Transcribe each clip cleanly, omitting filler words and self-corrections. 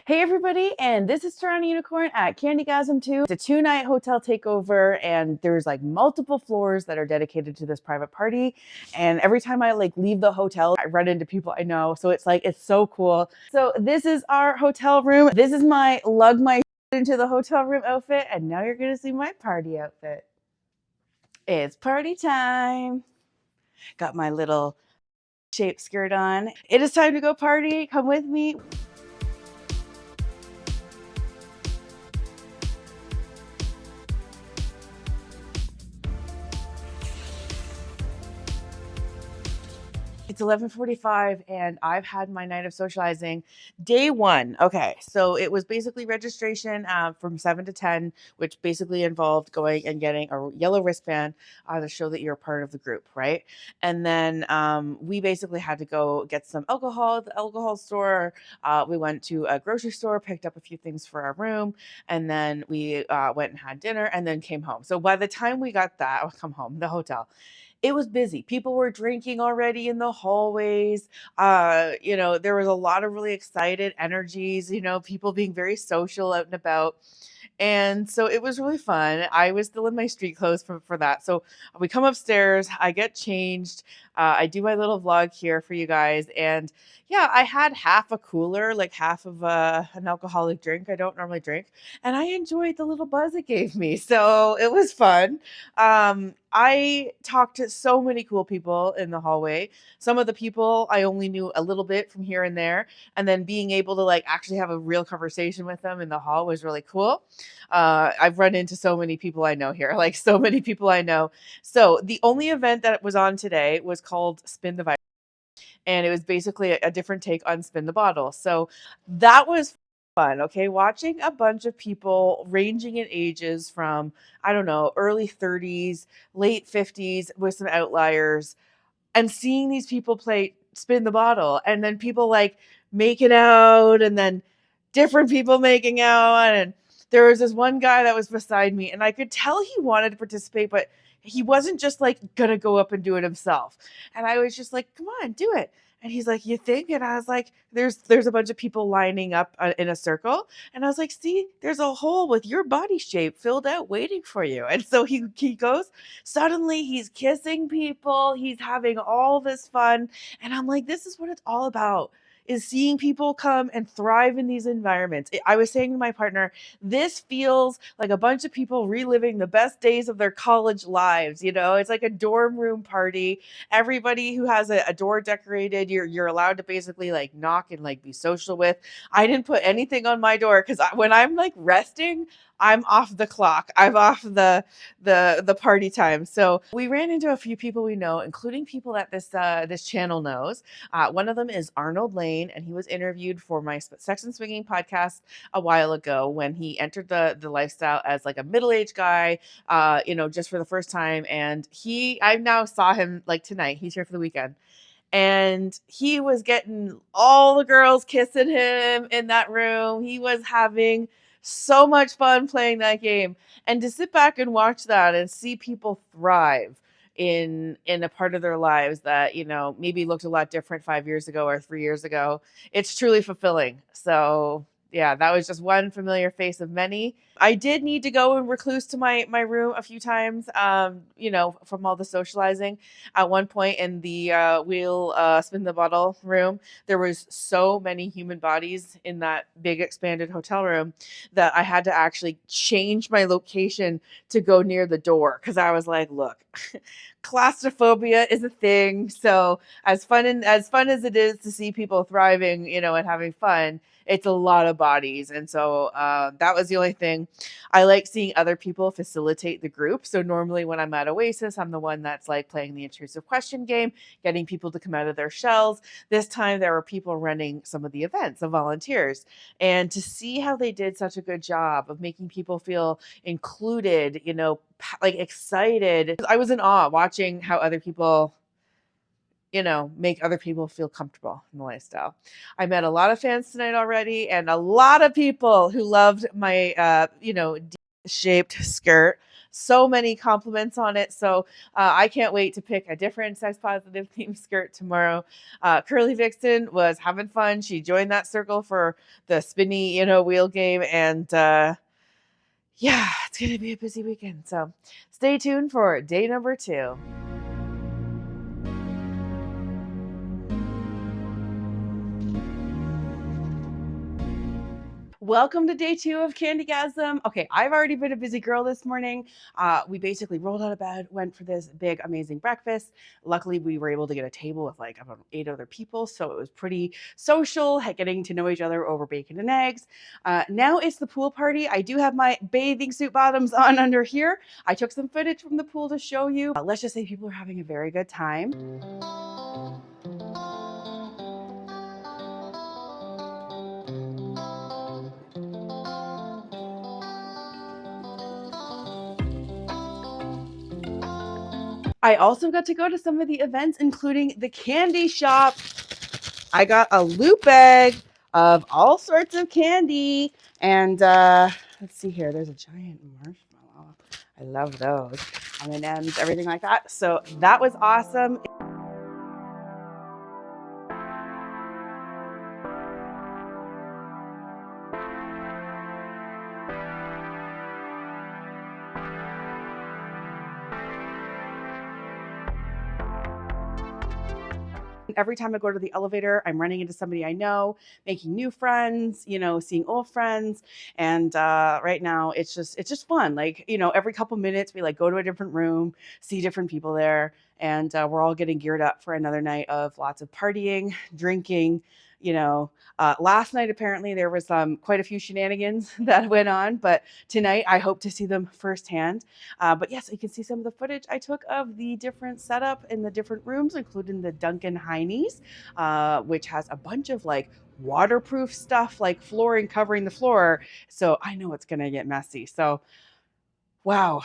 Hey everybody, and this is TorontoUnicorn at Candygasm2. It's a 2-night hotel takeover, and there's like multiple floors that are dedicated to this private party. And every time I leave the hotel, I run into people I know. So it's so cool. So this is our hotel room. This is my lug my into the hotel room outfit, and now you're gonna see my party outfit. It's party time. Got my little shape skirt on. It is time to go party. Come with me. It's 11:45 and I've had my night of socializing. Day one. Okay, so it was basically registration from 7 to 10, which basically involved going and getting a yellow wristband to show that you're part of the group, right? And then we basically had to go get some alcohol at the alcohol store. We went to a grocery store, picked up a few things for our room, and then we went and had dinner and then came home. So by the time we got that, come home, the hotel, it was busy. People were drinking already in the hallways. There was a lot of really excited energies, people being very social out and about. And so it was really fun. I was still in my street clothes for that. So we come upstairs, I get changed. I do my little vlog here for you guys. And yeah, I had half a cooler, like half of an alcoholic drink I don't normally drink. And I enjoyed the little buzz it gave me. So it was fun. I talked to so many cool people in the hallway. Some of the people I only knew a little bit from here and there. And then being able to actually have a real conversation with them in the hall was really cool. I've run into so many people I know here, like so many people I know. So the only event that was on today was called Spin the Vibe, and it was basically a different take on Spin the Bottle. So that was fun. Okay, watching a bunch of people ranging in ages from, I don't know, early 30s, late 50s with some outliers, and seeing these people play Spin the Bottle, and then people making out, and then different people making out. And there was this one guy that was beside me, and I could tell he wanted to participate, but he wasn't just gonna go up and do it himself. And I was just like, come on, do it. And he's like, you think? And I was like, there's a bunch of people lining up in a circle. And I was like, see, there's a hole with your body shape filled out waiting for you. And so he goes, suddenly he's kissing people, he's having all this fun. And I'm like, this is what it's all about, is seeing people come and thrive in these environments. I was saying to my partner, this feels like a bunch of people reliving the best days of their college lives. It's like a dorm room party. Everybody who has a door decorated, you're allowed to basically knock and be social with. I didn't put anything on my door because when I'm resting, I'm off the clock. I'm off the party time. So we ran into a few people we know, including people that this channel knows. One of them is Arnold Lane, and he was interviewed for my Sex and Swinging podcast a while ago when he entered the lifestyle as a middle-aged guy, just for the first time. And I now saw him tonight. He's here for the weekend. And he was getting all the girls kissing him in that room. He was having so much fun playing that game. And to sit back and watch that and see people thrive in a part of their lives that, maybe looked a lot different 5 years ago or 3 years ago, it's truly fulfilling. So yeah, that was just one familiar face of many. I did need to go and recluse to my room a few times, from all the socializing. At one point in the wheel spin the bottle room, there was so many human bodies in that big expanded hotel room that I had to actually change my location to go near the door, because I was like, look, claustrophobia is a thing. So as fun as it is to see people thriving, and having fun, it's a lot of bodies. And so that was the only thing. I like seeing other people facilitate the group. So normally when I'm at Oasis, I'm the one that's playing the intrusive question game, getting people to come out of their shells. This time there were people running some of the events, the volunteers. And to see how they did such a good job of making people feel included, excited. I was in awe watching how other people, make other people feel comfortable in the lifestyle. I met a lot of fans tonight already, and a lot of people who loved my, shaped skirt. so many compliments on it. So I can't wait to pick a different sex positive theme skirt tomorrow. Curly Vixen was having fun. She joined that circle for the spinny, wheel game. And yeah, it's going to be a busy weekend. So stay tuned for day number 2. Welcome to day 2 of Candygasm. Okay, I've already been a busy girl this morning. We basically rolled out of bed, went for this big, amazing breakfast. Luckily, we were able to get a table with like about 8 other people, so it was pretty social, getting to know each other over bacon and eggs. Now it's the pool party. I do have my bathing suit bottoms on under here. I took some footage from the pool to show you. Let's just say people are having a very good time. I also got to go to some of the events, including the candy shop. I got a loot bag of all sorts of candy. And let's see here. There's a giant marshmallow. I love those. M&Ms, everything like that. So that was awesome. Every time I go to the elevator, I'm running into somebody I know, making new friends, seeing old friends. And right now it's just fun. Like, every couple minutes we like go to a different room, see different people there. And we're all getting geared up for another night of lots of partying, drinking. Last night, apparently there was quite a few shenanigans that went on, but tonight I hope to see them firsthand. But yes, you can see some of the footage I took of the different setup in the different rooms, including the Duncan Heinies, which has a bunch of like waterproof stuff, like flooring covering the floor. So I know it's going to get messy. So, wow.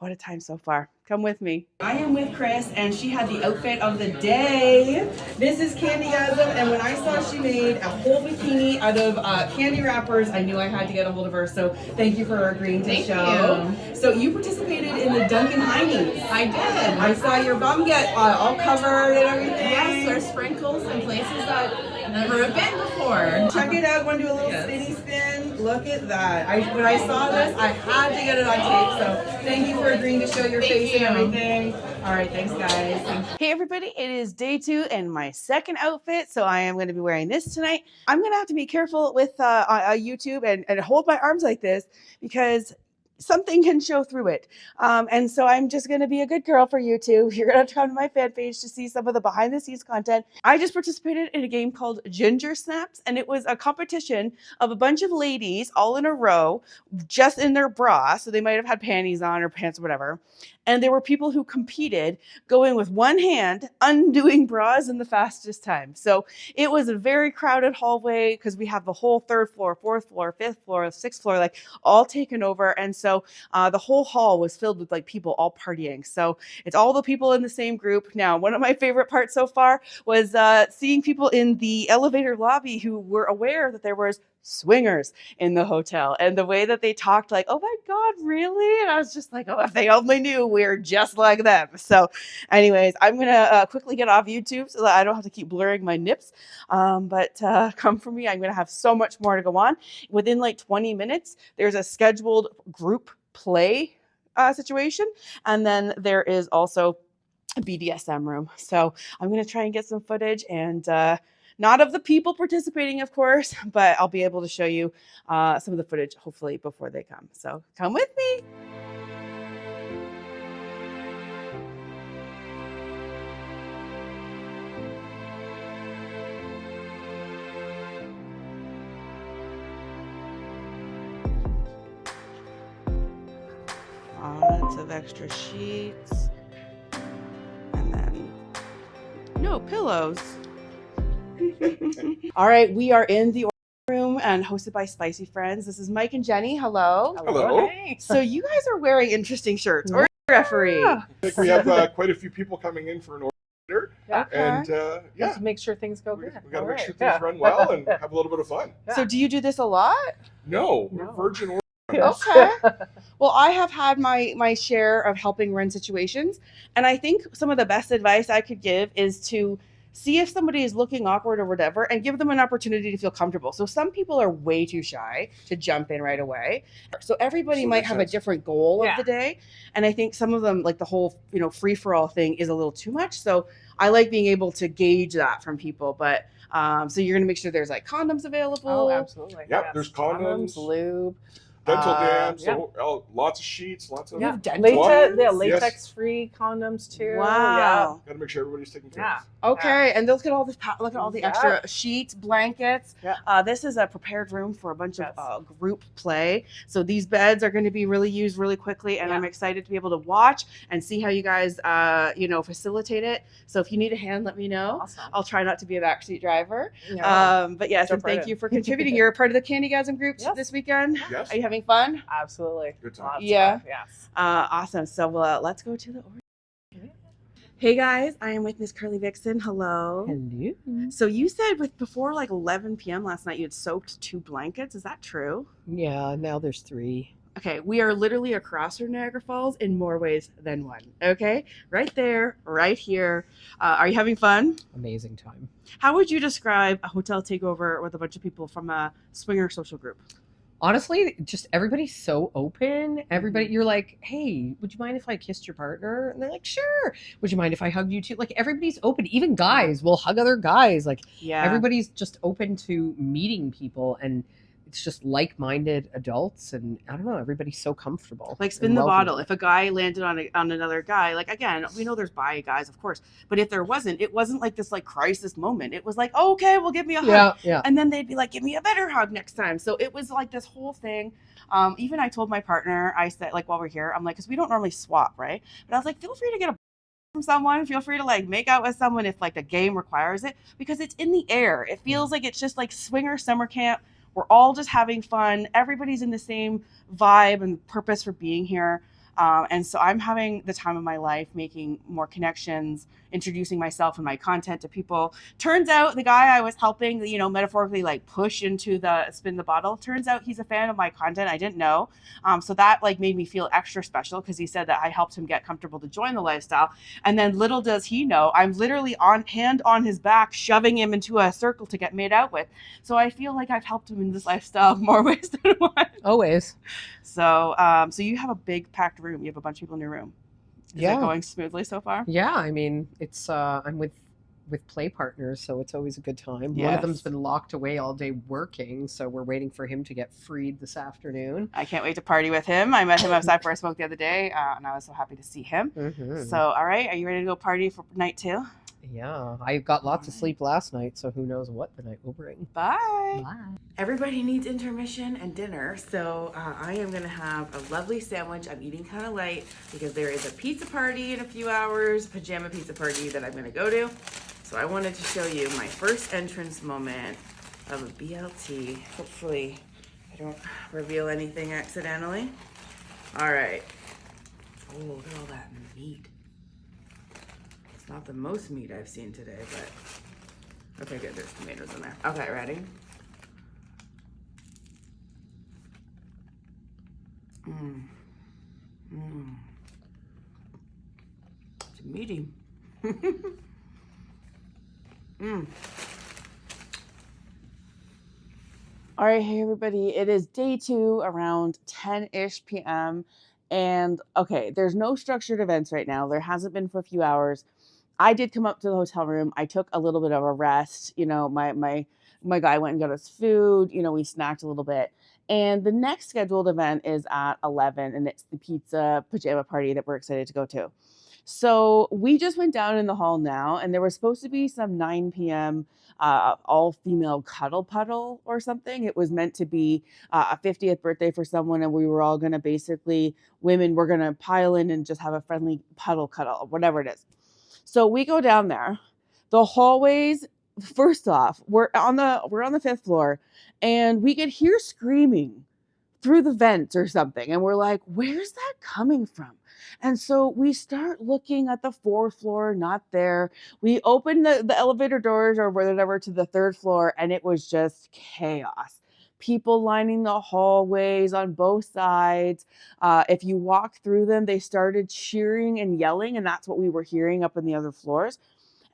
What a time so far. Come with me. I am with Chris, and she had the outfit of the day. This is Candygasm, and when I saw she made a whole bikini out of candy wrappers, I knew I had to get a hold of her. So thank you for agreeing to show. You. So you participated in the Duncan Heinies. I did. I saw your bum get all covered and everything. Yes, there's sprinkles in places that I've never been before. Check it out. Want to do a little spinny spin? Look at that. When I saw this, I had to get it on tape. So thank you for agreeing to show your face and everything. All right, thanks guys. Hey everybody, it is day 2 and my second outfit. So I am going to be wearing this tonight. I'm going to have to be careful with YouTube and hold my arms like this because something can show through it. And so I'm just going to be a good girl for YouTube. You're going to have to come to my fan page to see some of the behind the scenes content. I just participated in a game called Ginger Snaps, and it was a competition of a bunch of ladies all in a row, just in their bra. So they might have had panties on or pants or whatever. And there were people who competed going with one hand, undoing bras in the fastest time. So it was a very crowded hallway because we have the whole 3rd floor, 4th floor, 5th floor, 6th floor, like all taken over. And so the whole hall was filled with like people all partying. So it's all the people in the same group. Now, one of my favorite parts so far was seeing people in the elevator lobby who were aware that there was swingers in the hotel, and the way that they talked like, oh my God, really? And I was just like, oh, if they only knew we're just like them. So anyways, I'm gonna quickly get off YouTube so that I don't have to keep blurring my nips. But come for me, I'm gonna have so much more to go on. Within like 20 minutes, there's a scheduled group play situation, and then there is also a BDSM room. So I'm gonna try and get some footage, and not of the people participating, of course, but I'll be able to show you some of the footage, hopefully, before they come. So come with me. Lots of extra sheets. And then no pillows. All right, we are in the room and hosted by Spicy Friends. This is Mike and Jenny. Hello. Hello. Hey. So you guys are wearing interesting shirts. Or referee. I think we have quite a few people coming in for an order. Yeah. And Let's make sure things go good. We got to make sure things run well and have a little bit of fun. So do you do this a lot? No, we're Virgin Okay. Well, I have had my share of helping run situations, and I think some of the best advice I could give is to see if somebody is looking awkward or whatever and give them an opportunity to feel comfortable. So some people are way too shy to jump in right away. So everybody So might makes have sense. a different goal of Yeah. the day, and I think some of them like the whole, free for all thing is a little too much. So I like being able to gauge that from people, but so you're going to make sure there's like condoms available. Oh, absolutely. Yep, Yes. there's condoms, lube, dental dams, yeah. lots of sheets, lots of. You have dental What? dams? latex-free condoms too. Wow. Got to make sure everybody's taken care Yeah. of. Okay, and look at all this. Look at all the Yeah. extra sheets, blankets. Yeah. This is a prepared room for a bunch Yes. of group play. So these beds are going to be really used really quickly, and Yeah. I'm excited to be able to watch and see how you guys, facilitate it. So if you need a hand, let me know. Awesome. I'll try not to be a backseat driver. No. But yes, Jump and thank right you in. for contributing. You're a part of the Candygasm group Yes. this weekend. Yes. Are you having fun? Absolutely. Good time. Lots of Yeah. fun, Yes. Awesome. So let's go to the order. Hey guys, I am with Miss Curly Vixen. Hello. Hello. So you said before like 11 p.m. last night you had soaked 2 blankets. Is that true? Yeah, now there's 3. Okay, we are literally across from Niagara Falls in more ways than one. Okay, right there, right here. Are you having fun? Amazing time. How would you describe a hotel takeover with a bunch of people from a swinger social group? Honestly, just everybody's so open. Everybody, you're like, hey, would you mind if I kissed your partner? And they're like, sure. Would you mind if I hugged you too? Like, everybody's open. Even guys will hug other guys. Like, Yeah. everybody's just open to meeting people. And it's just like-minded adults. And I don't know, everybody's so comfortable. Like spin and the welcoming. bottle. If a guy landed on another guy, like again, we know there's bi guys, of course, but if there wasn't, it wasn't like this like crisis moment. It was like, oh, okay, well, give me a hug. Yeah, yeah. And then they'd be like, give me a better hug next time. So it was like this whole thing. Even I told my partner, I said, like, while we're here, I'm like, because we don't normally swap, right? But I was like, feel free to get a from someone. Feel free to like make out with someone if like the game requires it, because it's in the air. It feels like it's just like swinger summer camp. We're all just having fun. Everybody's in the same vibe and purpose for being here. And so I'm having the time of my life, making more connections, introducing myself and my content to people. Turns out the guy I was helping, metaphorically like push into the spin the bottle, turns out he's a fan of my content. I didn't know. So that like made me feel extra special because he said that I helped him get comfortable to join the lifestyle. And then little does he know, I'm literally on his back, shoving him into a circle to get made out with. So I feel like I've helped him in this lifestyle more ways than one. Always. So, so you have a big packed room. You have a bunch of people in your room. Is it going smoothly so far? Yeah, I mean, it's I'm with play partners, so it's always a good time. One of them's been locked away all day working, so we're waiting for him to get freed this afternoon. I can't wait to party with him. I met him outside for a smoke the other day, and I was so happy to see him. Mm-hmm. So, all right, are you ready to go party for night 2? Yeah, I got lots of sleep last night, so who knows what the night will bring. Bye. Bye. Everybody needs intermission and dinner, so I am going to have a lovely sandwich. I'm eating kind of light because there is a pizza party in a few hours, pajama pizza party that I'm going to go to. So I wanted to show you my first entrance moment of a BLT. Hopefully I don't reveal anything accidentally. All right. Oh, look at all that meat. It's not the most meat I've seen today, but okay, good. There's tomatoes in there. Okay, ready? It's meaty. All right, hey everybody. It is day 2 around 10-ish p.m. And okay, there's no structured events right now. There hasn't been for a few hours. I did come up to the hotel room. I took a little bit of a rest. My guy went and got us food. We snacked a little bit. And the next scheduled event is at 11, and it's the pizza pajama party that we're excited to go to. So we just went down in the hall now, and there was supposed to be some 9 p.m. All-female cuddle puddle or something. It was meant to be a 50th birthday for someone, and we were all going to women were going to pile in and just have a friendly puddle cuddle, whatever it is. So we go down there. The hallways, first off, we're on the 5th floor, and we could hear screaming through the vents or something. And we're like, where's that coming from? And so we start looking at the 4th floor, not there. We open the elevator doors or whatever to the 3rd floor, and it was just chaos. people lining the hallways on both sides. If you walk through them, they started cheering and yelling, and that's what we were hearing up in the other floors.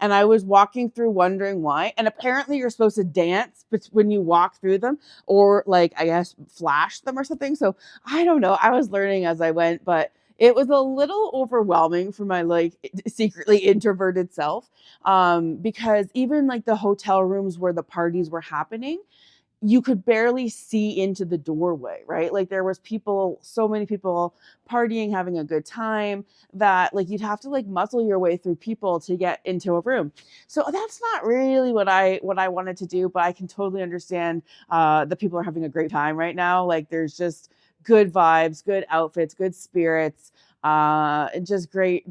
And I was walking through wondering why. And apparently you're supposed to dance when you walk through them, or like, I guess, flash them or something. So I don't know. I was learning as I went, but it was a little overwhelming for my like secretly introverted self. Because even like the hotel rooms where the parties were happening, you could barely see into the doorway, right? Like there was people, so many people partying, having a good time, that like you'd have to like muscle your way through people to get into a room. So that's not really what I wanted to do, but I can totally understand the people are having a great time right now. Like there's just good vibes, good outfits, good spirits, and just great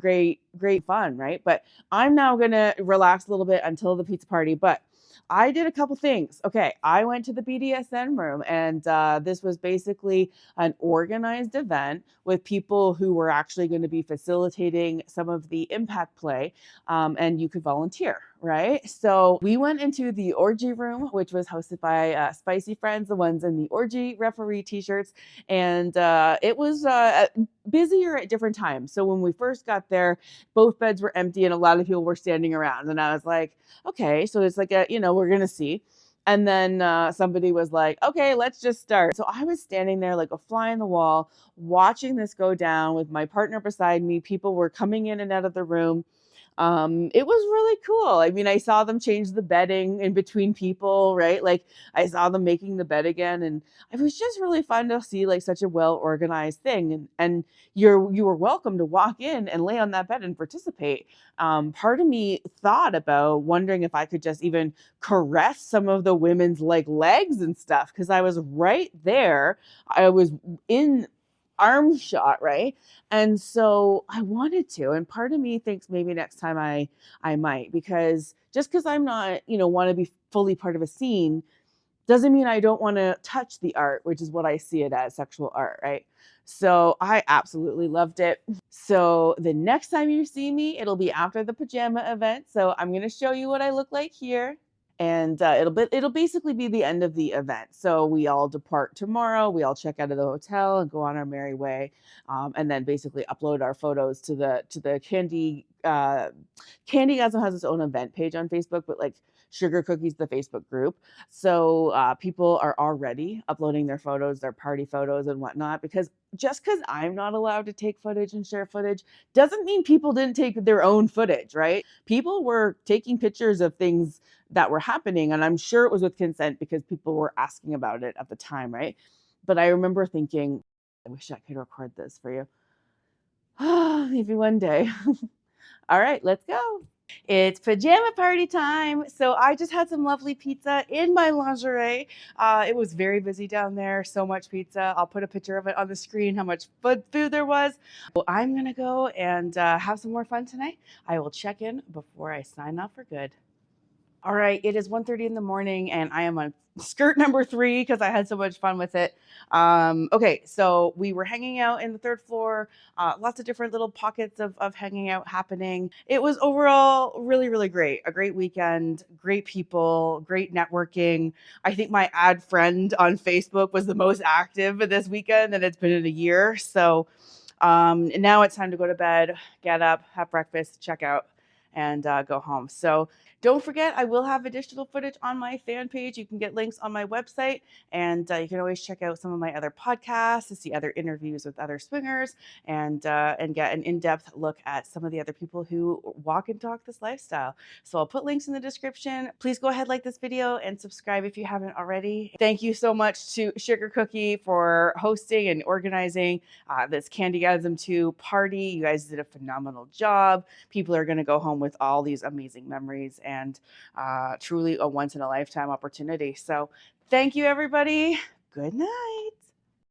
fun, right? But I'm now gonna relax a little bit until the pizza party. But I did a couple things. Okay, I went to the BDSM room, and this was basically an organized event with people who were actually going to be facilitating some of the impact play, and you could volunteer, right? So we went into the Orgy room, which was hosted by Spicy Friends, the ones in the Orgy referee t-shirts, and it was busier at different times. So when we first got there, both beds were empty and a lot of people were standing around, and I was like, okay, so it's like we're gonna see. And then somebody was like, okay, let's just start. So I was standing there like a fly on the wall, watching this go down with my partner beside me. People were coming in and out of the room. It was really cool. I mean, I saw them change the bedding in between people, right? Like I saw them making the bed again, and it was just really fun to see like such a well organized thing. And you were welcome to walk in and lay on that bed and participate. Part of me thought about wondering if I could just even caress some of the women's like legs and stuff, because I was right there. I was in arm shot, right? And so I wanted to, and part of me thinks maybe next time I might, because just because I'm not, want to be fully part of a scene doesn't mean I don't want to touch the art, which is what I see it as, sexual art, right? So I absolutely loved it. So the next time you see me, it'll be after the pajama event. So I'm going to show you what I look like here. And it'll basically be the end of the event. So we all depart tomorrow. We all check out of the hotel and go on our merry way, and then basically upload our photos to the Candy. Candygasm has its own event page on Facebook, but like Sugar Cookies, the Facebook group. So people are already uploading their photos, their party photos and whatnot, because just because I'm not allowed to take footage and share footage doesn't mean people didn't take their own footage, right? People were taking pictures of things that were happening, and I'm sure it was with consent because people were asking about it at the time, right? But I remember thinking, I wish I could record this for you. Maybe one day. All right, let's go. It's pajama party time. So I just had some lovely pizza in my lingerie. It was very busy down there. So much pizza. I'll put a picture of it on the screen, how much food there was. Well, I'm going to go and have some more fun tonight. I will check in before I sign off for good. All right, it is 1:30 in the morning and I am on skirt number 3 because I had so much fun with it. Okay, so we were hanging out in the 3rd floor, lots of different little pockets of hanging out happening. It was overall really, really great. A great weekend, great people, great networking. I think my add friend on Facebook was the most active this weekend and it's been in a year. So now it's time to go to bed, get up, have breakfast, check out, and go home. So don't forget, I will have additional footage on my fan page. You can get links on my website, and you can always check out some of my other podcasts to see other interviews with other swingers and get an in-depth look at some of the other people who walk and talk this lifestyle. So I'll put links in the description. Please go ahead, like this video, and subscribe if you haven't already. Thank you so much to Sugar Cookie for hosting and organizing this Candygasm2 party. You guys did a phenomenal job. People are going to go home with all these amazing memories and truly a once-in-a-lifetime opportunity. So thank you, everybody. Good night.